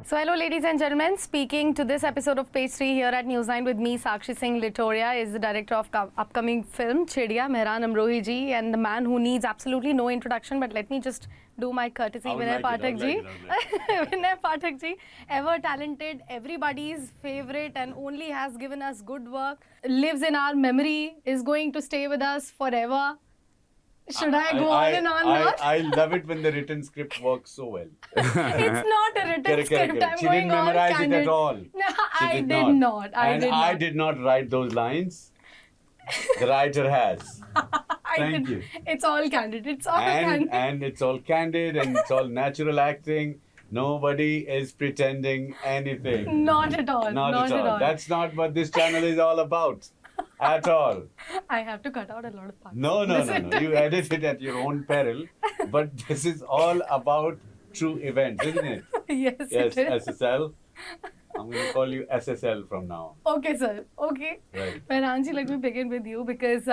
So hello ladies and gentlemen, speaking to this episode of Page 3 here at News9 with me, Sakshi Litoriya is the director of upcoming film Chidiya, Mehran Amrohi ji, and the man who needs absolutely no introduction, but let me just do my courtesy, Vinay Pathak ji. Vinay Pathak ji, ever talented, everybody's favorite and only has given us good work, lives in our memory, is going to stay with us forever. Should I go on and on? I love it when the written script works so well. It's not a written script. I'm She going didn't memorize all it at all. No, I did not. I did not write those lines. The writer has. Thank you. It's all candid. It's all candid. And it's all candid and it's all natural acting. Nobody is pretending anything. Not at all. Not at all. That's not what this channel is all about. At all. I have to cut out a lot of parts. No. You edit it at your own peril. But this is all about true events, isn't it? Yes, it is. SSL. I'm going to call you SSL from now. Okay, sir. Okay. Right. Mehranji, let me begin with you because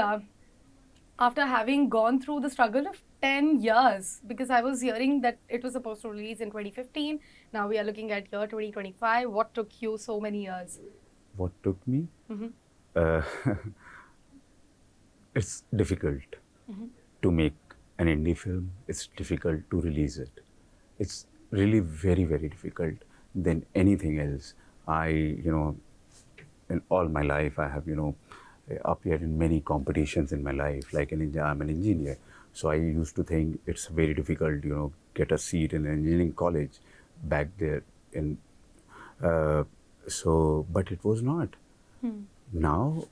after having gone through the struggle of 10 years, because I was hearing that it was supposed to release in 2015. Now we are looking at year 2025. What took you so many years? What took me? It's difficult to make an indie film. It's difficult to release it. It's really very, very difficult than anything else. In all my life, I have, appeared in many competitions in my life. Like I'm an engineer. So I used to think it's very difficult, get a seat in an engineering college back there. But it was not. Now,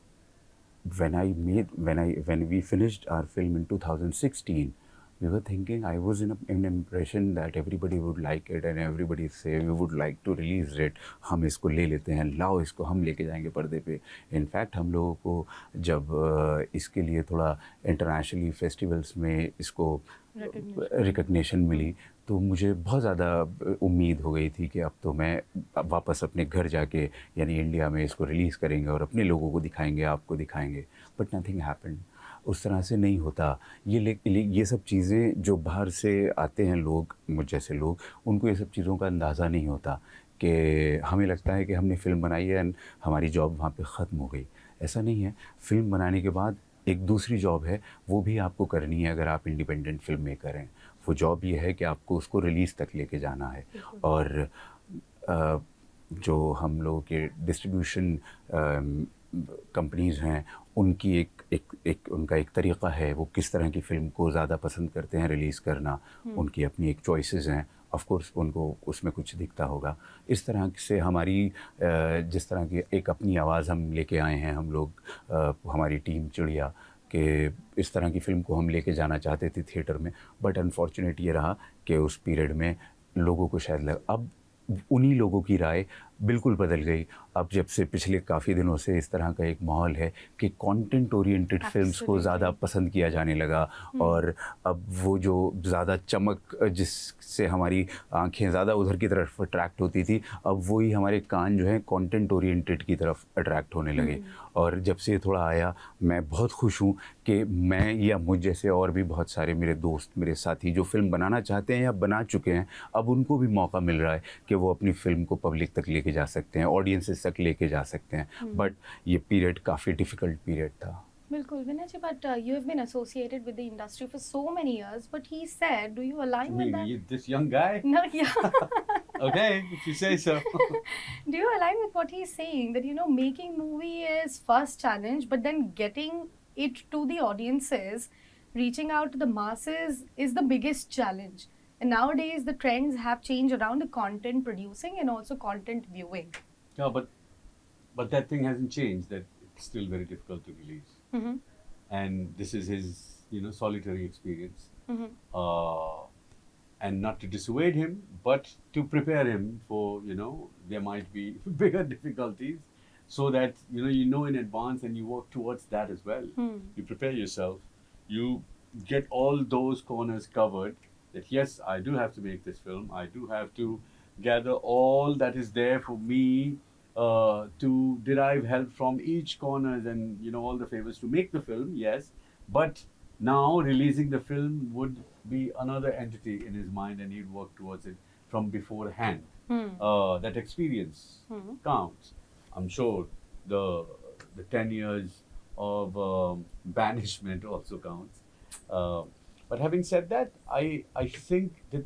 when we finished our film in 2016, we were thinking, I was in an impression that everybody would like it and everybody say we would like to release it. हम इसको ले लेते हैं, लाओ इसको हम लेके जाएंगे पर्दे पे. In fact, हम लोगों को जब इसके लिए थोड़ा internationally festivals में इसको रिकग्निशन मिली, तो मुझे बहुत ज़्यादा उम्मीद हो गई थी कि अब तो मैं वापस अपने घर जाके यानी इंडिया में इसको रिलीज़ करेंगे और अपने लोगों को दिखाएंगे, आपको दिखाएंगे. But nothing happened. उस तरह से नहीं होता. ये सब चीज़ें जो बाहर से आते हैं लोग, मुझ जैसे लोग, उनको ये सब चीज़ों का अंदाज़ा नहीं होता कि हमें लगता है कि हमने फ़िल्म बनाई है एंड हमारी जॉब वहाँ पे ख़त्म हो गई. ऐसा नहीं है. फ़िल्म बनाने के बाद एक दूसरी जॉब है, वो भी आपको करनी है अगर आप इंडिपेंडेंट फिल्म मेकर हैं. वो जॉब ये है कि आपको उसको रिलीज़ तक लेके जाना है. और जो हम लोगों के डिस्ट्रीब्यूशन कंपनीज़ हैं, उनकी उनका एक तरीक़ा है, वो किस तरह की फ़िल्म को ज़्यादा पसंद करते हैं रिलीज़ करना. उनकी अपनी एक चॉइसेस हैं. ऑफ कोर्स उनको उसमें कुछ दिखता होगा. इस तरह से हमारी जिस तरह की एक अपनी आवाज़ हम लेके आए हैं हम लोग, हमारी टीम चिड़िया, कि इस तरह की फ़िल्म को हम लेके जाना चाहते थे थिएटर में. बट अनफॉर्चुनेट ये रहा कि उस पीरियड में लोगों को शायद अब उन्हीं लोगों की राय बिल्कुल बदल गई. अब जब से पिछले काफ़ी दिनों से इस तरह का एक माहौल है कि कंटेंट ओरिएंटेड फिल्म्स को ज़्यादा पसंद किया जाने लगा. और अब वो जो ज़्यादा चमक जिससे हमारी आंखें ज़्यादा उधर की तरफ अट्रैक्ट होती थी, अब वही हमारे कान जो हैं कंटेंट ओरिएंटेड की तरफ अट्रैक्ट होने लगे. और जब से थोड़ा आया, मैं बहुत खुश हूँ कि मैं या मुझ जैसे और भी बहुत सारे मेरे दोस्त, मेरे साथी जो फ़िल्म बनाना चाहते हैं या बना चुके हैं, अब उनको भी मौका मिल रहा है कि वो अपनी फ़िल्म को पब्लिक तक लेके जा सकते हैं, ऑडियंसेस तक लेके जा सकते हैं. बट ये पीरियड काफ़ी डिफ़िकल्ट पीरियड था. बिल्कुल विनय जी, but you have been associated with the industry for so many years. But he said, do you align with that? This young guy? No, yeah. Okay, if you say so. Do you align with what he's saying that making movie is first challenge, but then getting it to the audiences, reaching out to the masses is the biggest challenge. And nowadays the trends have changed around the content producing and also content viewing. Yeah, but that thing hasn't changed. That it's still very difficult to release. And this is his, solitary experience. And not to dissuade him, but to prepare him for, there might be bigger difficulties, so that, you know in advance and you work towards that as well. You prepare yourself. You get all those corners covered. That yes, I do have to make this film. I do have to gather all that is there for me to derive help from each corners and all the favors to make the film. Yes, but now releasing the film would be another entity in his mind, and he'd work towards it from beforehand. that experience counts. I'm sure the 10 years of banishment also counts. But having said that, I think that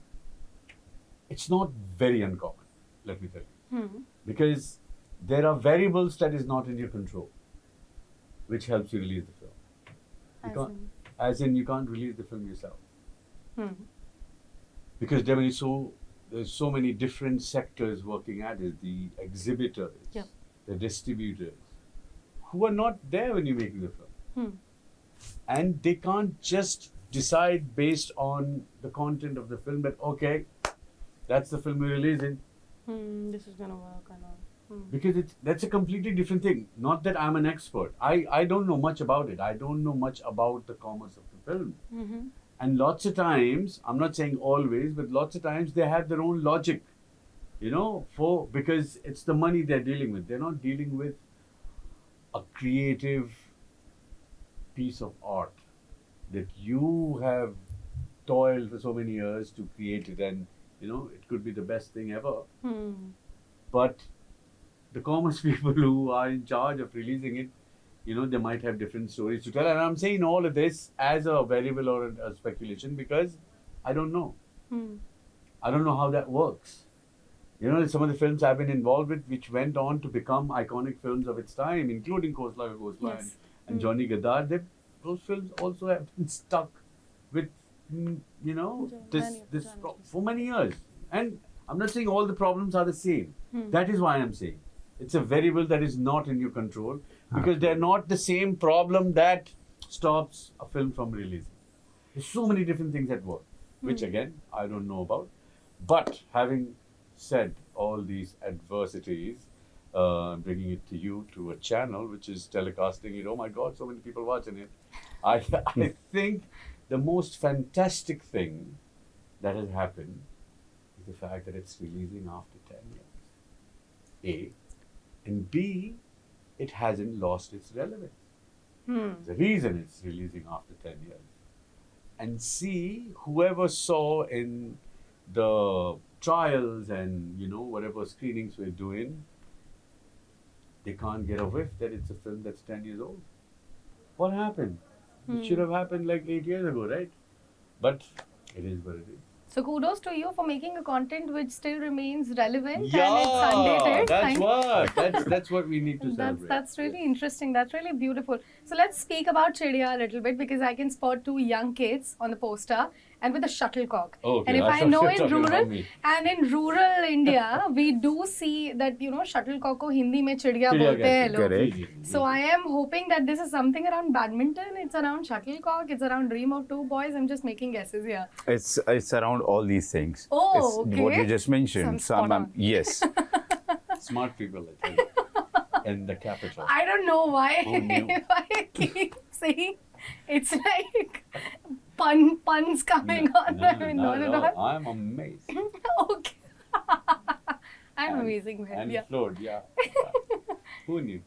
it's not very uncommon, let me tell you. Because there are variables that is not in your control, which helps you release the film. As in, you can't release the film yourself. Because there's so many different sectors working at it, the exhibitors, the distributors, who are not there when you're making the film. And they can't just decide based on the content of the film that, okay, that's the film we're releasing. This is gonna work or not. Because that's a completely different thing. Not that I'm an expert. I don't know much about it. I don't know much about the commerce of the film. And lots of times, I'm not saying always, but lots of times they have their own logic, because it's the money they're dealing with. They're not dealing with a creative piece of art that you have toiled for so many years to create it, and it could be the best thing ever. But the commerce people who are in charge of releasing it, they might have different stories to tell. And I'm saying all of this as a variable or a speculation because I don't know. I don't know how that works. Some of the films I've been involved with, which went on to become iconic films of its time, including Khosla Ka Khosla and Johnny Gadar, those films also have been stuck with, this for many years. And I'm not saying all the problems are the same. That is why I'm saying it's a variable that is not in your control, because they're not the same problem that stops a film from releasing. There's so many different things at work, which again, I don't know about. But having said all these adversities, bringing it to you, to a channel which is telecasting it, oh my God, so many people watching it. I think the most fantastic thing that has happened is the fact that it's releasing after 10 years. A. And B, it hasn't lost its relevance. The reason it's releasing after 10 years. And C, whoever saw in the trials and, whatever screenings we're doing, they can't get a whiff that it's a film that's 10 years old. What happened? It should have happened like 8 years ago, right? But it is what it is. So kudos to you for making a content which still remains relevant Yeah, and it's undated. that's what we need to celebrate. That's really interesting. That's really beautiful. So let's speak about Chidiya a little bit, because I can spot two young kids on the poster and with a shuttlecock. Okay, and if I know in rural India, we do see that shuttlecock ko Hindi mein Chidiya bolte hain log. Correct. So I am hoping that this is something around badminton. It's around shuttlecock. It's around Dream of Two Boys. I'm just making guesses here. It's around all these things. Oh, it's okay. what you just mentioned. Yes. Smart people, I tell you. In the capital. I don't know why. Who knew? I keep saying it's like puns coming on. I mean, not at all. I'm amazed. Okay. I'm amazing. And Yeah. floored, yeah. Who knew?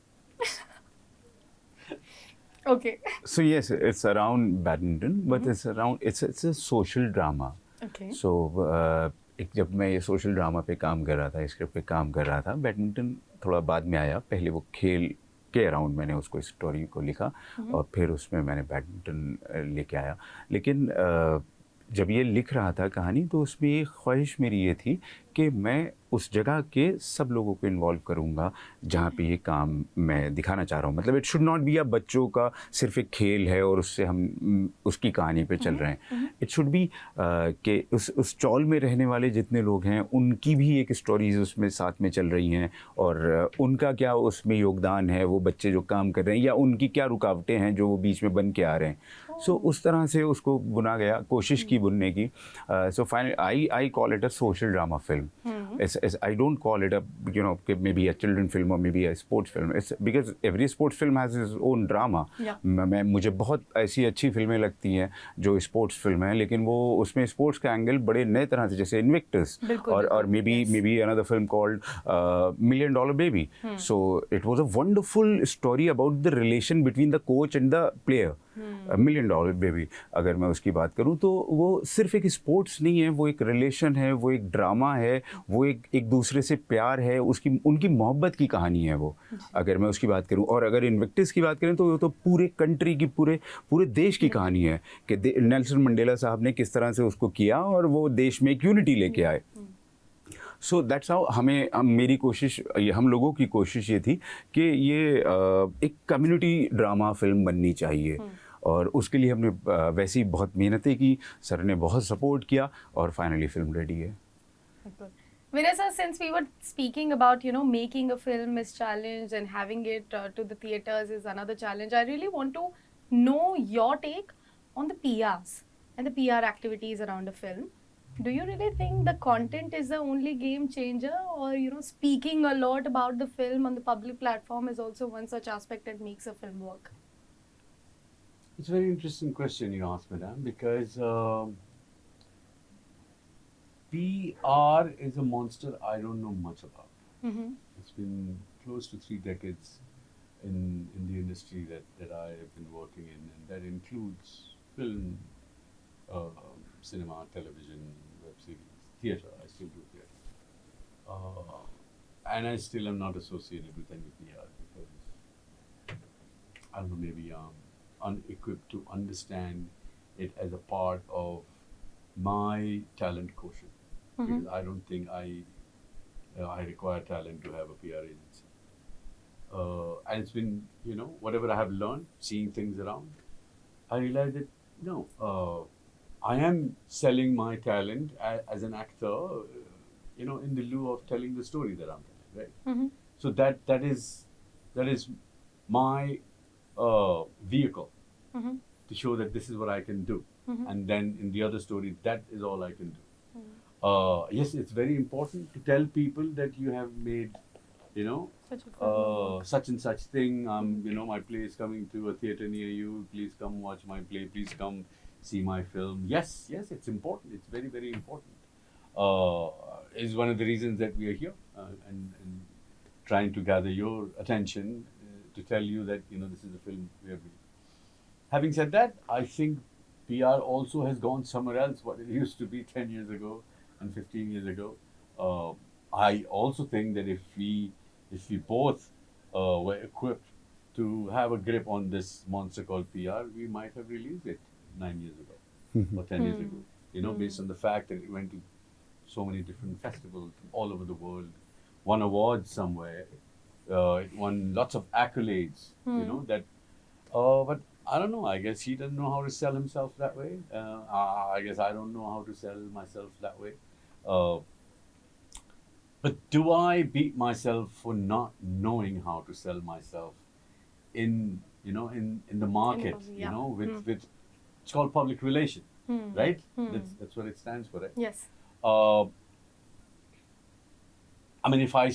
Okay. So yes, it's around badminton, but it's a social drama. Okay. So जब मैं ये social drama पे काम कर रहा था, script पे काम कर रहा था, बैडमिंटन थोड़ा बाद में आया. पहले वो खेल के अराउंड मैंने उसको स्टोरी को लिखा और फिर उसमें मैंने बैडमिंटन लेके आया. लेकिन जब ये लिख रहा था कहानी, तो उसमें एक ख्वाहिश मेरी ये थी कि मैं उस जगह के सब लोगों को इन्वॉल्व करूँगा जहाँ पे ये काम मैं दिखाना चाह रहा हूँ. मतलब इट शुड नॉट बी बच्चों का सिर्फ एक खेल है और उससे हम उसकी कहानी पे चल रहे हैं. इट शुड बी कि उस चौल में रहने वाले जितने लोग हैं उनकी भी एक स्टोरीज उसमें साथ में चल रही हैं, और उनका क्या उसमें योगदान है, वो बच्चे जो काम कर रहे हैं या उनकी क्या रुकावटें हैं जो वो बीच में बन के आ रहे हैं. सो उस तरह से उसको बुना गया, कोशिश की बुनने की. So finally I call it a social drama film. I don't call it maybe a children film or maybe a sports film. It's because every sports film has its own drama. मुझे बहुत ऐसी अच्छी फिल्में लगती हैं जो sports film हैं, लेकिन वो उसमें स्पोर्ट्स का एंगल बड़े नए तरह से, जैसे इन्विक्टस और maybe another film called $1 Million Baby. So it was a wonderful story about the relation between the coach and the player. $1 million baby अगर मैं उसकी बात करूं, तो वो सिर्फ एक स्पोर्ट्स नहीं है, वो एक रिलेशन है, वो एक ड्रामा है, वो एक दूसरे से प्यार है, उनकी मोहब्बत की कहानी है वो, अगर मैं उसकी बात करूं। और अगर इन्विक्टिस की बात करें तो वो तो पूरे कंट्री की, पूरे देश की कहानी है कि नेल्सन मंडेला साहब ने किस तरह से उसको किया और वो देश में एक यूनिटी लेके आए। सो दैट्स हाउ मेरी कोशिश, हम लोगों की कोशिश ये थी कि ये एक कम्युनिटी ड्रामा फिल्म बननी चाहिए, और उसके लिए हमने वैसी बहुत मेहनतें की, सर ने बहुत सपोर्ट किया और फाइनली फिल्म रेडी है। Vinay sir, since we were speaking about, making a film is challenge and having it to the theaters is another challenge, I really want to know your take on the PRs and the PR activities around a film. Do you really think the content is the only game changer, or, speaking a lot about the film on the public platform is also one such aspect that makes a film work? It's a very interesting question you asked, madam, because PR is a monster I don't know much about. Mm-hmm. It's been close to 3 decades in the industry that I have been working in, and that includes film, cinema, television, web series, theatre. I still do theatre. And I still am not associated with any PR because I don't know, maybe I'm unequipped to understand it as a part of my talent quotient. Because I don't think I require talent to have a PR agency. And it's been, whatever I have learned, seeing things around, I realized that, I am selling my talent as an actor, in the lieu of telling the story that I'm telling, right? Mm-hmm. So that is my vehicle Mm-hmm. to show that this is what I can do. Mm-hmm. And then in the other story, that is all I can do. Yes, it's very important to tell people that you have made, Such a film. such and such thing. My play is coming to a theatre near you. Please come watch my play. Please come see my film. Yes, it's important. It's very, very important. Is one of the reasons that we are here and trying to gather your attention to tell you that this is the film we are doing. Having said that, I think PR also has gone somewhere else. What it used to be 10 years ago and 15 years ago. I also think that if we both were equipped to have a grip on this monster called PR, we might have released it 9 years ago or 10 years ago. Based on the fact that it went to so many different festivals all over the world, won awards somewhere, it won lots of accolades. But I don't know. I guess he doesn't know how to sell himself that way. I guess I don't know how to sell myself that way. But do I beat myself for not knowing how to sell myself in the market? With it's called public relation, right? That's what it stands for, right? Yes. I mean, if I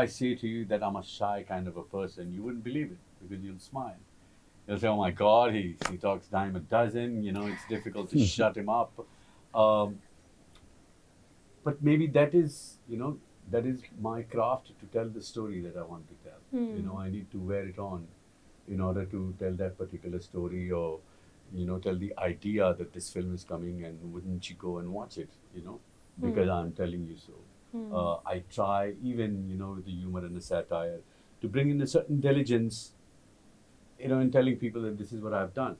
say to you that I'm a shy kind of a person, you wouldn't believe it because you'll smile. You'll say, "Oh my God, he talks dime a dozen. It's difficult to shut him up." But maybe that is my craft to tell the story that I want to tell. I need to wear it on in order to tell that particular story, or tell the idea that this film is coming and wouldn't you go and watch it? Because I'm telling you so. I try, even with the humor and the satire, to bring in a certain diligence. In telling people that this is what I've done.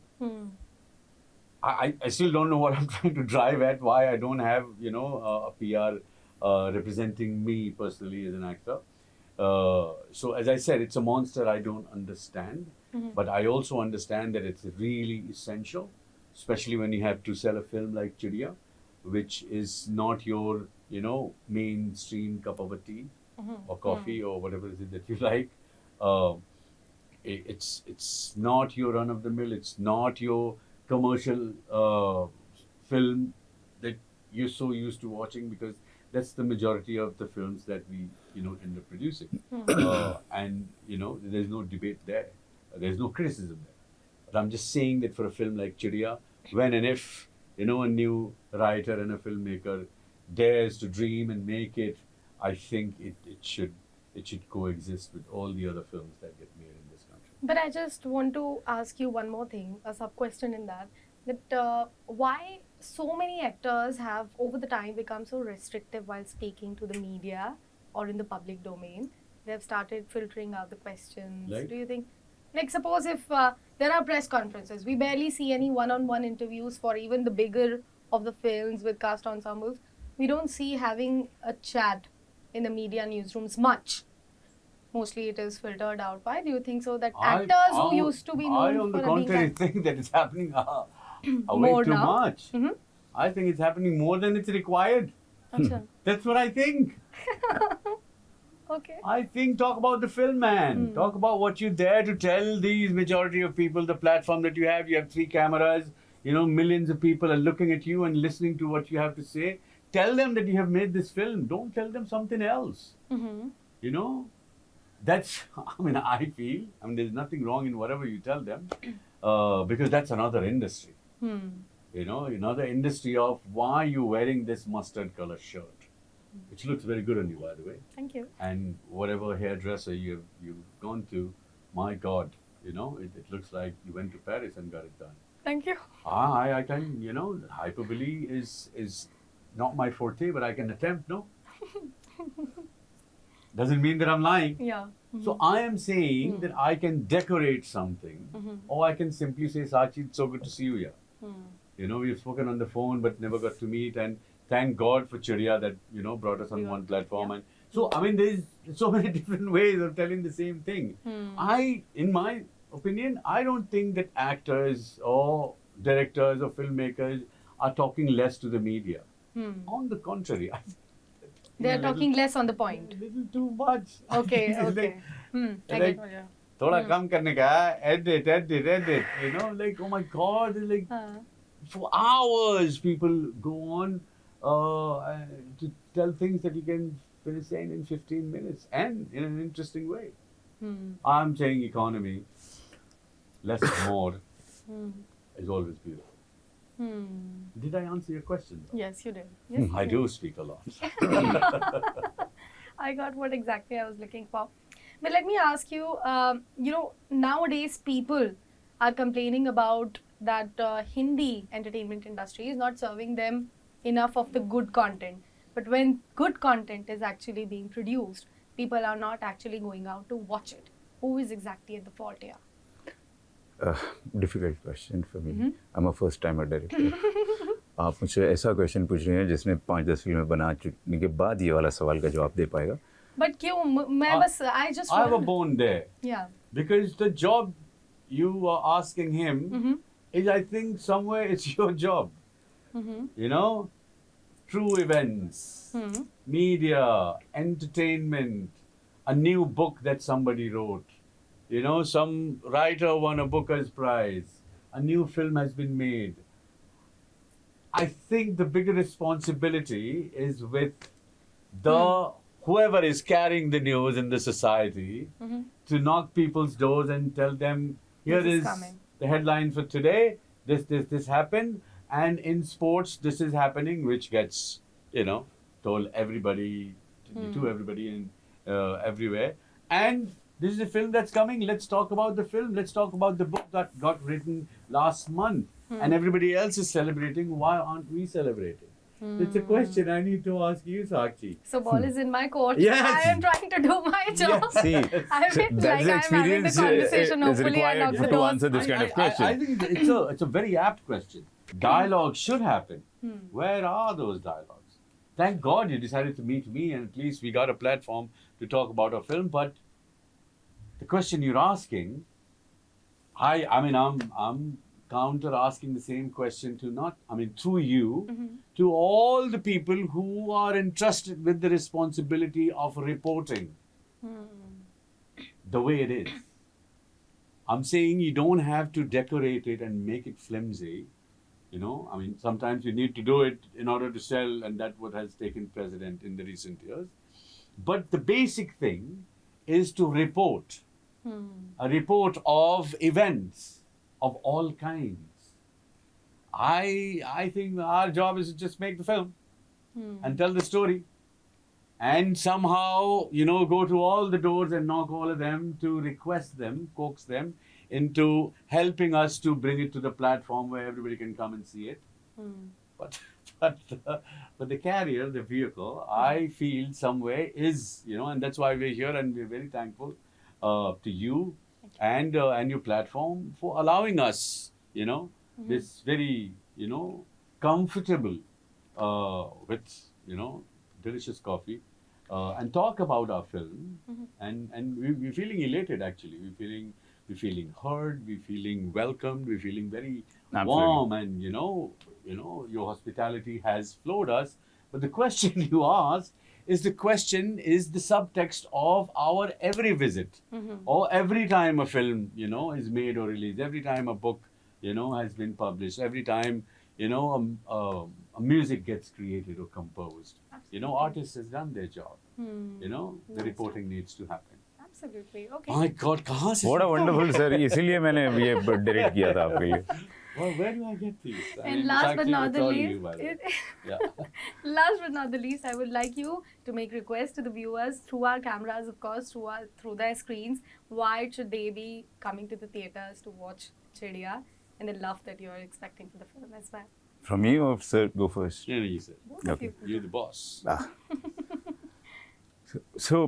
I still don't know what I'm trying to drive at, why I don't have, a PR representing me personally as an actor. So as I said, it's a monster I don't understand, but I also understand that it's really essential, especially when you have to sell a film like Chidiya, which is not your, mainstream cup of a tea or coffee or whatever it is that you like. It's not your run of the mill. It's not your commercial film that you're so used to watching, because that's the majority of the films that we end up producing. And there's no debate there. There's no criticism there. But I'm just saying that for a film like Chidiya, when and if a new writer and a filmmaker dares to dream and make it, I think it should coexist with all the other films that get made in this country. But I just want to ask you one more thing, a sub question in that. Why so many actors have over the time become so restrictive while speaking to the media or in the public domain? They have started filtering out the questions. Like? Do you think, like, suppose if there are press conferences, we barely see any one-on-one interviews for even the bigger of the films with cast ensembles. We don't see having a chat in the media newsrooms much. Mostly it is filtered out. Why do you think so? That actors who used to be I, known on for the contrary, think that it's happening way More too now? much. I think it's happening more than it's required. Acha. That's what I think. Okay. I think talk about the film, man. Talk about what you dare to tell these majority of people, the platform that you have. You have 3 cameras. You know, millions of people are looking at you and listening to what you have to say. Tell them that you have made this film. Don't tell them something else. You know, that's, I feel, there's nothing wrong in whatever you tell them, because that's another industry. You know, another industry of why you're wearing this mustard color shirt, which looks very good on you, by the way. Thank you. And whatever hairdresser you've gone to, my God, you know, it looks like you went to Paris and got it done. Thank you. I can, you know, hyperbole is not my forte, but I can attempt, no? Doesn't mean that I'm lying. Yeah. So I am saying that I can decorate something, or I can simply say, Sakshi, it's so good to see you here. You know, we've spoken on the phone, but never got to meet. And thank God for Cherya that, you know, brought us on one platform. Yeah. And so, there's so many different ways of telling the same thing. In my opinion, I don't think that actors or directors or filmmakers are talking less to the media. On the contrary, I think They're talking less on the point. a little too much. Okay, It's okay. like- I like- get what you're... Thoda kam karne ka, edit. You know, like, oh my God, like, for hours people go on to tell things that you can finish saying in 15 minutes and in an interesting way. I'm saying economy, less is more, is always beautiful. Did I answer your question? Yes, you did. Yes, you I did. do speak a lot. I got what exactly I was looking for. But let me ask you, you know, nowadays people are complaining about that Hindi entertainment industry is not serving them enough of the good content. But when good content is actually being produced, people are not actually going out to watch it. Who is exactly at the fault here? Difficult question for me. I'm a first timer director. आप मुझसे ऐसा question पूछ रहे हैं जिसने 5-10 फिल्में बना चुकने के बाद ये वाला सवाल का जवाब दे पाएगा. But क्यों? मैं बस I just I have a bone there. Yeah. Because the job you are asking him is, I think, somewhere it's your job. You know, true events, media, entertainment, a new book that somebody wrote. You know, some writer won a Booker's Prize. A new film has been made. I think the bigger responsibility is with the whoever is carrying the news in the society to knock people's doors and tell them, here This is is coming. the headline for today. This happened, and in sports this is happening, which gets, you know, told everybody to everybody and everywhere. And this is a film that's coming. Let's talk about the film. Let's talk about the book that got written last month. And everybody else is celebrating. Why aren't we celebrating? It's a question I need to ask you, Sakshi. So ball is in my court. Yes. I am trying to do my job. See, I so mean, that's like the I'm having the experience conversation. is Hopefully, I required knock the to doors. answer this kind of question. I think it's a very apt question. Dialogue should happen. Where are those dialogues? Thank God you decided to meet me, and at least we got a platform to talk about a film. But the question you're asking, I'm counter asking the same question to through you, to all the people who are entrusted with the responsibility of reporting the way it is. I'm saying you don't have to decorate it and make it flimsy. You know, sometimes you need to do it in order to sell, and that's what has taken precedent in the recent years. But the basic thing is to report. A report of events of all kinds. I think our job is to just make the film and tell the story and somehow, go to all the doors and knock all of them to request them, coax them into helping us to bring it to the platform where everybody can come and see it. But but the carrier, the vehicle, I feel some way is, and that's why we're here, and we're very thankful to you and your platform for allowing us, this very, comfortable with, delicious coffee and talk about our film. And we're feeling elated, actually. We're feeling heard, we're feeling welcomed, we're feeling very warm, and your hospitality has flowed us. But the question you asked is the subtext of our every visit, or every time a film, is made or released, every time a book, has been published, every time, a music gets created or composed. Artists has done their job. The reporting needs to happen. Absolutely. Okay. My God, कहाँ से? What a wonderful sir. इसीलिए मैंने ये direct किया था आपके लिए. Well, where do I get these? And last but not the least, Yeah. last but not the least, I would like you to make requests to the viewers through our cameras, of course, through their screens. Why should they be coming to the theaters to watch Chidiya, and the love that you are expecting for the film as well? From me or sir, go first. Yeah, you said. Both of you. You're the boss. So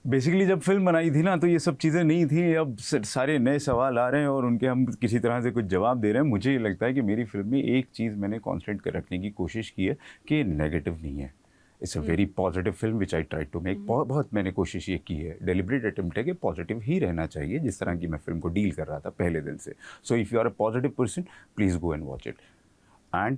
basically जब film बनाई थी ना, तो ये सब चीज़ें नहीं थी. अब सारे नए सवाल आ रहे हैं और उनके हम किसी तरह से कुछ जवाब दे रहे हैं. मुझे ये लगता है कि मेरी फिल्म में एक चीज़ मैंने कांस्टेंट कर रखने की कोशिश की है कि नेगेटिव नहीं है. It's a very positive film which I try to make. बहुत मैंने कोशिश ये की है, डेलिब्रेट अटेम्प्ट है कि पॉजिटिव ही रहना चाहिए, जिस तरह की मैं फिल्म को डील कर रहा था पहले दिन से. So if you are a positive person, please go and watch it. And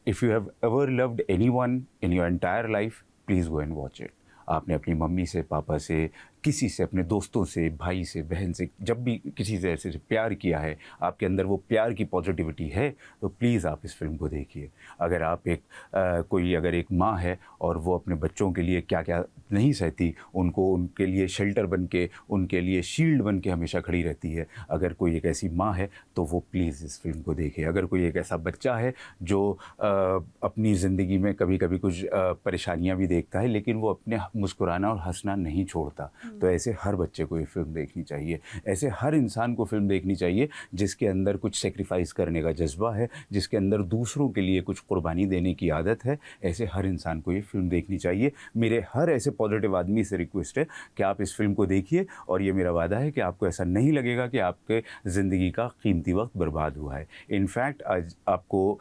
if you have ever loved anyone in your entire life, please go and watch it. आपने अपनी मम्मी से, पापा से, किसी से, अपने दोस्तों से, भाई से, बहन से, जब भी किसी से ऐसे प्यार किया है, आपके अंदर वो प्यार की पॉजिटिविटी है, तो प्लीज़ आप इस फिल्म को देखिए. अगर आप अगर एक माँ है और वो अपने बच्चों के लिए क्या क्या नहीं सहती, उनके लिए शेल्टर बन के, उनके लिए शील्ड बन के हमेशा खड़ी रहती है, अगर कोई एक ऐसी माँ है तो वो प्लीज़ इस फिल्म को देखे. अगर कोई एक ऐसा बच्चा है जो अपनी ज़िंदगी में कभी कभी कुछ परेशानियाँ भी देखता है, लेकिन वो अपने मुस्कुराना और हंसना नहीं छोड़ता, तो ऐसे हर बच्चे को ये फिल्म देखनी चाहिए. ऐसे हर इंसान को फिल्म देखनी चाहिए जिसके अंदर कुछ सेक्रीफाइस करने का जज्बा है, जिसके अंदर दूसरों के लिए कुछ कुर्बानी देने की आदत है. ऐसे हर इंसान को ये फिल्म देखनी चाहिए. मेरे हर ऐसे पॉजिटिव आदमी से रिक्वेस्ट है कि आप इस फिल्म को देखिए, और ये मेरा वादा है कि आपको ऐसा नहीं लगेगा कि आपके ज़िंदगी का कीमती वक्त बर्बाद हुआ है. इनफैक्ट आज आपको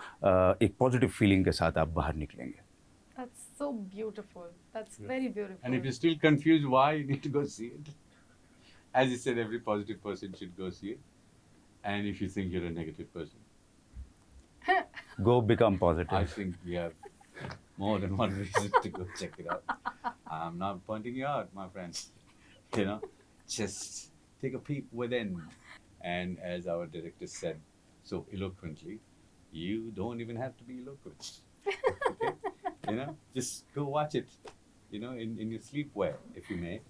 एक पॉजिटिव फीलिंग के साथ आप बाहर निकलेंगे. That's so beautiful. That's very beautiful. And if you're still confused why, you need to go see it. As you said, every positive person should go see it. And if you think you're a negative person, Go become positive. I think we have more than one reason to go check it out. I'm not pointing you out, my friends. Just take a peek within. And as our director said so eloquently, you don't even have to be eloquent. Okay? Just go watch it, in your sleepwear, if you may.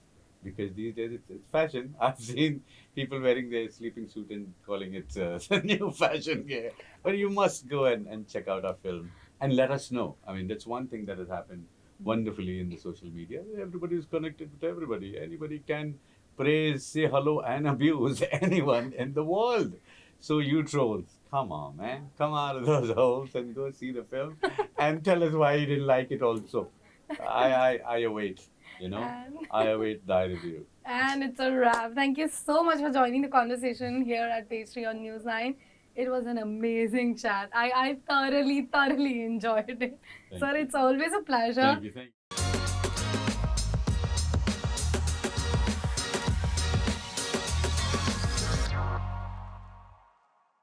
Because these days it's fashion. I've seen people wearing their sleeping suit and calling it the new fashion gear. But you must go and check out our film and let us know. I mean, that's one thing that has happened wonderfully in the social media. Everybody is connected with everybody. Anybody can praise, say hello, and abuse anyone in the world. So you trolls, come on, man. Come out of those holes and go see the film and tell us why you didn't like it also. I await. I await thy review. And it's a wrap. Thank you so much for joining the conversation here at Page 3 on News9. It was an amazing chat. I thoroughly enjoyed it. Sir, it's always a pleasure. Thank you.